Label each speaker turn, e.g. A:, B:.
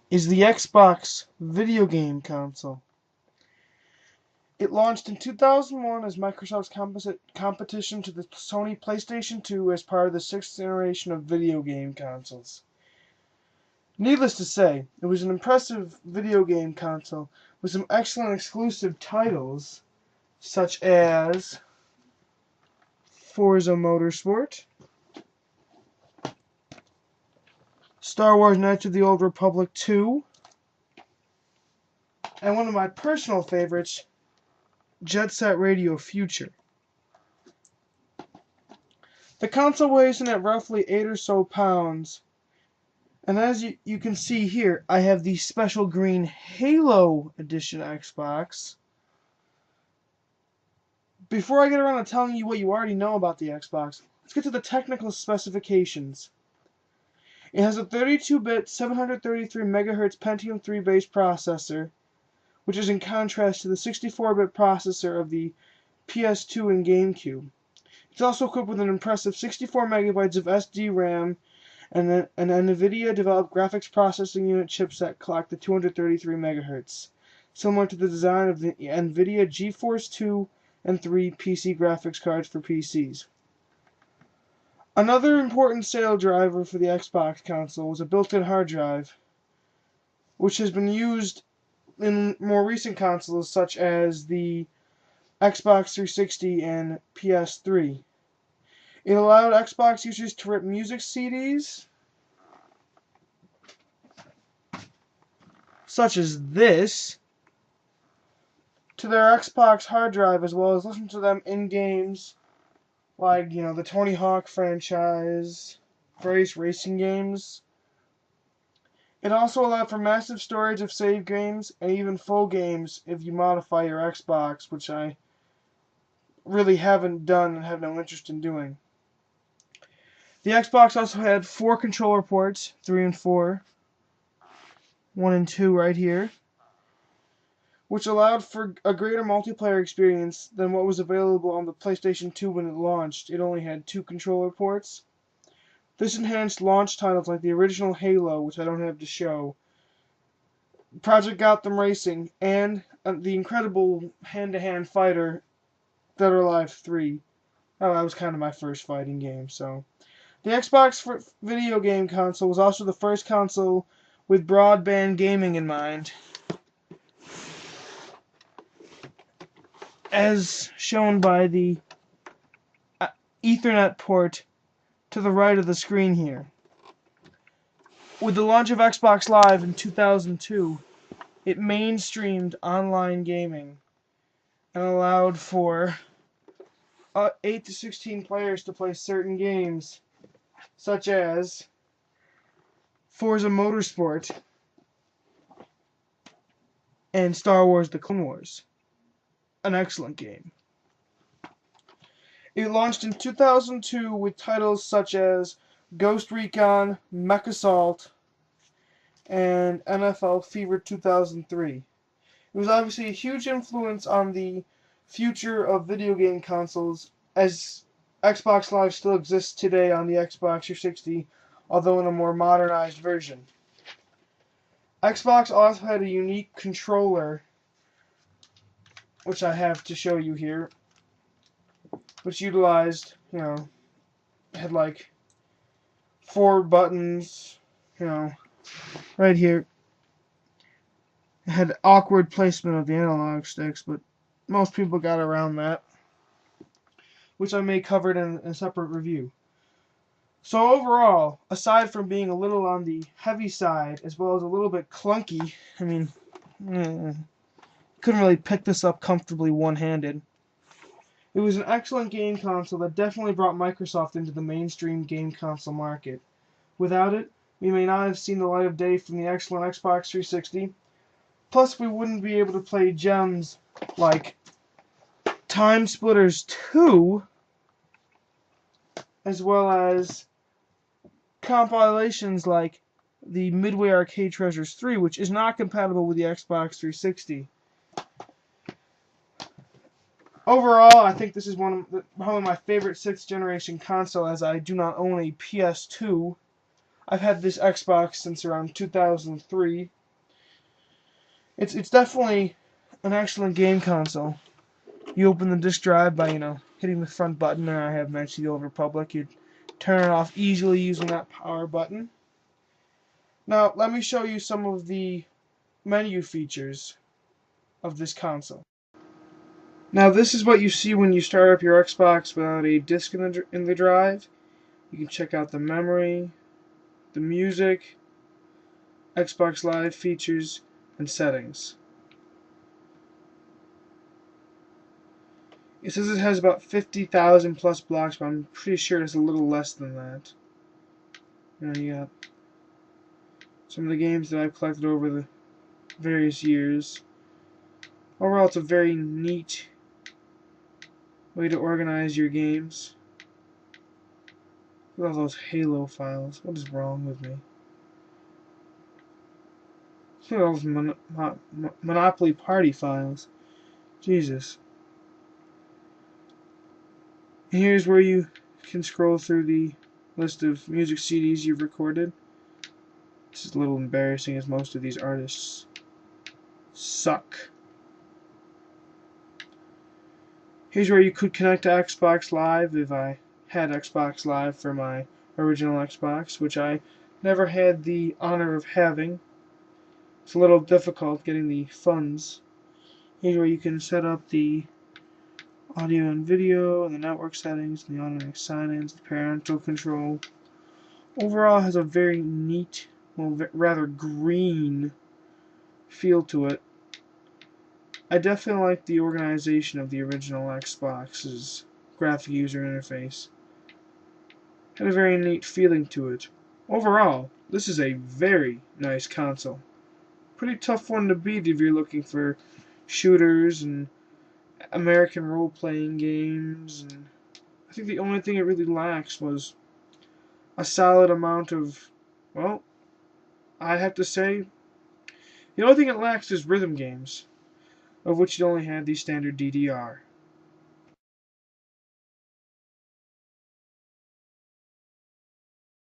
A: is the Xbox video game console. It launched in 2001 as Microsoft's competition to the Sony PlayStation 2 as part of the sixth generation of video game consoles. Needless to say, it was an impressive video game console with some excellent exclusive titles such as Forza Motorsport, Star Wars Knights of the Old Republic 2, and one of my personal favorites, Jet Set Radio Future. The console weighs in at roughly 8 or so pounds, and as you can see here, I have the special green Halo Edition Xbox. Before I get around to telling you what you already know about the Xbox, let's get to the technical specifications. It has a 32-bit 733 MHz Pentium 3 base processor, which is in contrast to the 64-bit processor of the PS2 and GameCube. It's also equipped with an impressive 64 megabytes of SD RAM and an NVIDIA-developed graphics processing unit chipset clocked at 233 MHz, similar to the design of the NVIDIA GeForce 2 and 3 PC graphics cards for PCs. Another important sale driver for the Xbox console was a built-in hard drive, which has been used in more recent consoles such as the Xbox 360 and PS3. It allowed Xbox users to rip music CDs, such as this, to their Xbox hard drive, as well as listen to them in games like, the Tony Hawk franchise, various racing games. It also allowed for massive storage of save games and even full games if you modify your Xbox, which I really haven't done and have no interest in doing. The Xbox also had 4 controller ports, 3 and 4, 1 and 2 right here, which allowed for a greater multiplayer experience than what was available on the PlayStation 2 when it launched. It only had 2 controller ports. This enhanced launch titles like the original Halo, which I don't have to show, Project Gotham Racing, and the incredible hand-to-hand fighter Dead or Alive 3. Oh, that was kind of my first fighting game, so. The Xbox video game console was also the first console with broadband gaming in mind, as shown by the Ethernet port to the right of the screen here. With the launch of Xbox Live in 2002, it mainstreamed online gaming and allowed for 8 to 16 players to play certain games, such as Forza Motorsport and Star Wars The Clone Wars. An excellent game. It launched in 2002 with titles such as Ghost Recon, Mech Assault, and NFL Fever 2003. It was obviously a huge influence on the future of video game consoles, as Xbox Live still exists today on the Xbox 360, although in a more modernized version. Xbox also had a unique controller, which I have to show you here, which utilized, had like 4 buttons, right here. It had awkward placement of the analog sticks, but most people got around that, which I may cover in a separate review. So overall, aside from being a little on the heavy side, as well as a little bit clunky, couldn't really pick this up comfortably one-handed. It was an excellent game console that definitely brought Microsoft into the mainstream game console market. Without it, we may not have seen the light of day from the excellent Xbox 360. Plus, we wouldn't be able to play gems like Time Splitters 2, as well as compilations like the Midway Arcade Treasures 3, which is not compatible with the Xbox 360. Overall, I think this is probably my favorite 6th generation console, as I do not own a PS2. I've had this Xbox since around 2003, It's definitely an excellent game console. You open the disk drive by, hitting the front button, and I have mentioned the Old Republic. You turn it off easily using that power button. Now, let me show you some of the menu features of this console. Now, this is what you see when you start up your Xbox without a disk in the drive. You can check out the memory, the music, Xbox Live features, and settings. It says it has about 50,000 plus blocks, but I'm pretty sure it's a little less than that. You got some of the games that I've collected over the various years. Overall, it's a very neat way to organize your games. Look at all those Halo files. What is wrong with me? Look at all those Monopoly Party files. Jesus. And here's where you can scroll through the list of music CDs you've recorded. This is a little embarrassing, as most of these artists suck. Here's where you could connect to Xbox Live if I had Xbox Live for my original Xbox, which I never had the honor of having. It's a little difficult getting the funds. Here's where you can set up the audio and video, and the network settings, and the automatic sign-ins, the parental control. Overall, it has a very neat, well, rather green feel to it. I definitely like the organization of the original Xbox's graphic user interface. Had a very neat feeling to it. Overall, this is a very nice console. Pretty tough one to beat if you're looking for shooters and American role-playing games. And I think the only thing it really lacks was a solid amount of, well, I'd have to say, the only thing it lacks is rhythm games, of which it only had the standard DDR.